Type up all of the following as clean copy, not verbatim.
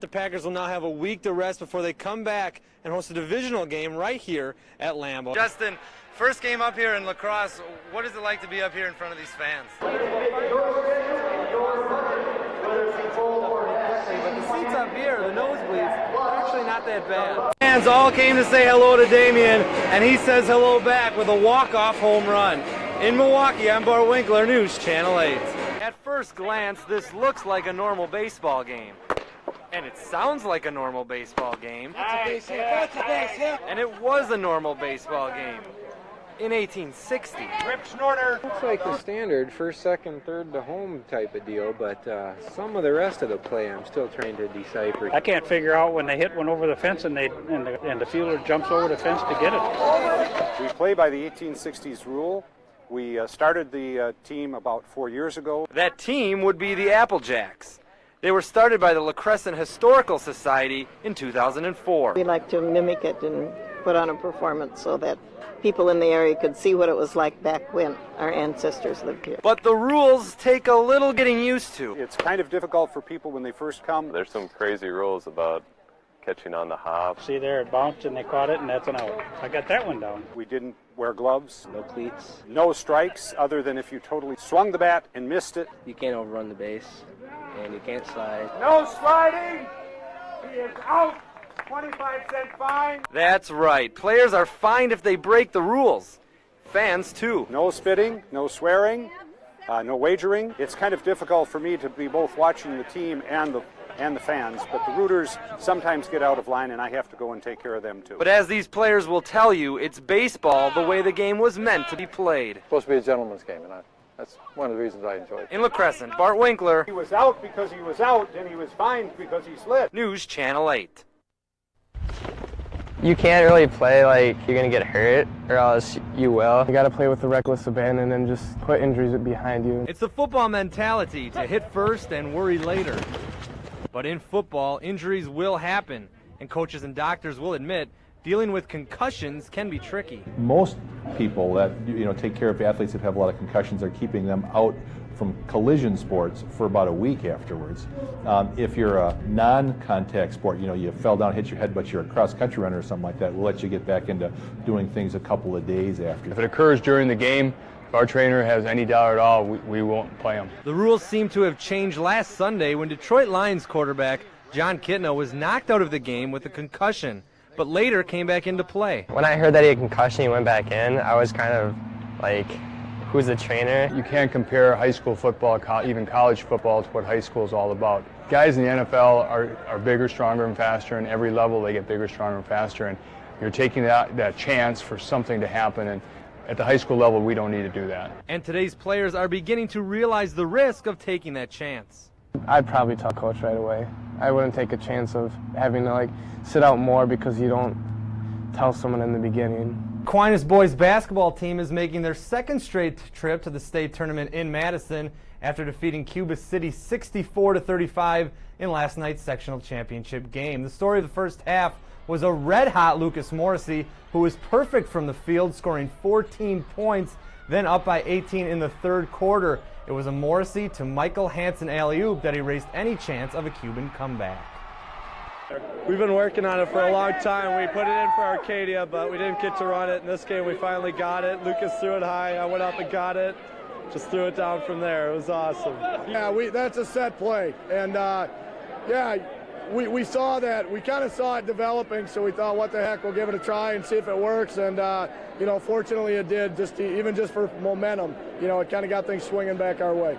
The Packers will now have a week to rest before they come back and host a divisional game right here at Lambeau. Justin, first game up here in lacrosse, what is it like to be up here in front of these fans? But the seats up here, the nosebleeds, are actually not that bad. Fans all came to say hello to Damien, and he says hello back with a walk-off home run. In Milwaukee, I'm Bart Winkler, News Channel 8. At first glance, this looks like a normal baseball game. And it sounds like a normal baseball game. That's a base hit. That's a base hit. And it was a normal baseball game in 1860. Rip Snorter. Looks like the standard first, second, third to home type of deal, but some of the rest of the play I'm still trying to decipher. I can't figure out when they hit one over the fence and the fielder jumps over the fence to get it. We play by the 1860s rule. We started the team about 4 years ago. That team would be the Applejacks. They were started by the La Crescent Historical Society in 2004. We like to mimic it and put on a performance so that people in the area could see what it was like back when our ancestors lived here. But the rules take a little getting used to. It's kind of difficult for people when they first come. There's some crazy rules about catching on the hop. See there, it bounced and they caught it and that's an out. I got that one down. We didn't wear gloves. No cleats. No strikes other than if you totally swung the bat and missed it. You can't overrun the base, and you can't slide. No sliding! He is out! 25-cent fine! That's right. Players are fined if they break the rules. Fans, too. No spitting, no swearing, no wagering. It's kind of difficult for me to be both watching the team and the fans, but the rooters sometimes get out of line and I have to go and take care of them too. But as these players will tell you, it's baseball the way the game was meant to be played. It's supposed to be a gentleman's game, and that's one of the reasons I enjoy it. In La Crescent, Bart Winkler. He was out because he was out, and he was fined because he slid. News Channel 8. You can't really play like you're going to get hurt, or else you will. You got to play with the reckless abandon and just put injuries behind you. It's the football mentality to hit first and worry later. But in football, injuries will happen, and coaches and doctors will admit dealing with concussions can be tricky. Most people that take care of athletes that have a lot of concussions are keeping them out from collision sports for about a week afterwards. If you're a non-contact sport, you fell down, hit your head, but you're a cross-country runner or something like that, we'll let you get back into doing things a couple of days after. If it occurs during the game, if our trainer has any doubt at all, we won't play him. The rules seem to have changed last Sunday when Detroit Lions quarterback John Kitna was knocked out of the game with a concussion, but later came back into play. When I heard that he had a concussion, he went back in, I was kind of like, who's the trainer? You can't compare high school football, even college football, to what high school is all about. Guys in the NFL are bigger, stronger, and faster, and every level they get bigger, stronger, and faster, and you're taking that chance for something to happen, and at the high school level, we don't need to do that. And today's players are beginning to realize the risk of taking that chance. I'd probably tell coach right away. I wouldn't take a chance of having to sit out more because you don't tell someone in the beginning. Aquinas boys basketball team is making their second straight trip to the state tournament in Madison after defeating Cuba City 64-35 in last night's sectional championship game. The story of the first half was a red-hot Lucas Morrissey, who was perfect from the field, scoring 14 points, then up by 18 in the third quarter. It was a Morrissey to Michael Hansen alley-oop that erased any chance of a Cuban comeback. We've been working on it for a long time. We put it in for Arcadia, but we didn't get to run it. In this game, we finally got it. Lucas threw it high. I went up and got it. Just threw it down from there. It was awesome. Yeah, that's a set play. And, we saw that. We kind of saw it developing, so we thought, what the heck, we'll give it a try and see if it works. And, fortunately it did, even just for momentum. It kind of got things swinging back our way.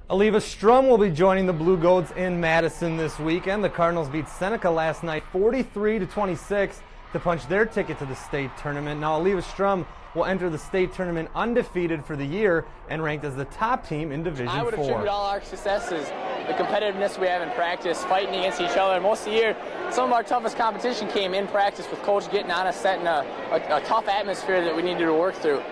Aliva Strum will be joining the Blue Goats in Madison this weekend. The Cardinals beat Seneca last night 43-26 to punch their ticket to the state tournament. Now Aliva Strum will enter the state tournament undefeated for the year and ranked as the top team in Division 4. I would attribute all our successes, the competitiveness we have in practice, fighting against each other. And most of the year, some of our toughest competition came in practice with coach getting on us, setting a tough atmosphere that we needed to work through.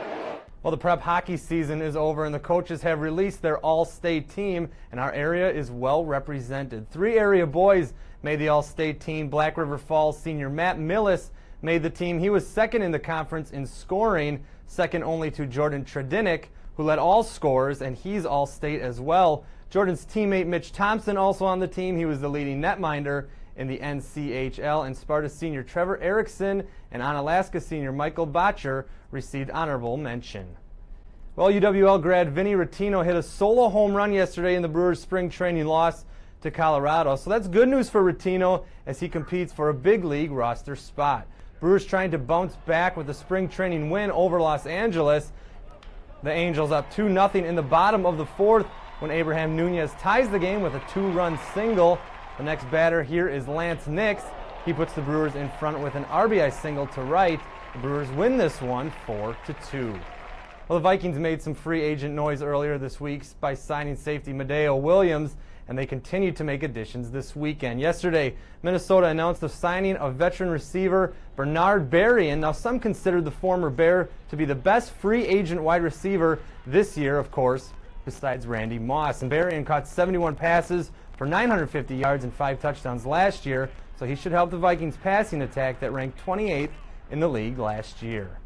Well, the prep hockey season is over and the coaches have released their all-state team, and our area is well represented. 3 area boys made the all-state team. Black River Falls senior Matt Millis made the team. He was second in the conference in scoring, second only to Jordan Tredinick, who led all scorers, and he's all-state as well. Jordan's teammate Mitch Thompson also on the team. He was the leading netminder in the NCHL, and Sparta senior Trevor Erickson and Onalaska senior Michael Botcher received honorable mention. Well, UWL grad Vinny Rattino hit a solo home run yesterday in the Brewers' spring training loss to Colorado. So that's good news for Rattino as he competes for a big league roster spot. Brewers trying to bounce back with a spring training win over Los Angeles. The Angels up 2-0 in the bottom of the fourth when Abraham Nunez ties the game with a 2-run single. The next batter here is Lance Nix. He puts the Brewers in front with an RBI single to right. The Brewers win this one 4-2. Well, the Vikings made some free agent noise earlier this week by signing safety Madeo Williams, and they continue to make additions this weekend. Yesterday, Minnesota announced the signing of veteran receiver Bernard Berrien. Now, some consider the former Bear to be the best free agent wide receiver this year, of course, besides Randy Moss. And Berrien caught 71 passes for 950 yards and 5 touchdowns last year, so he should help the Vikings passing attack that ranked 28th in the league last year.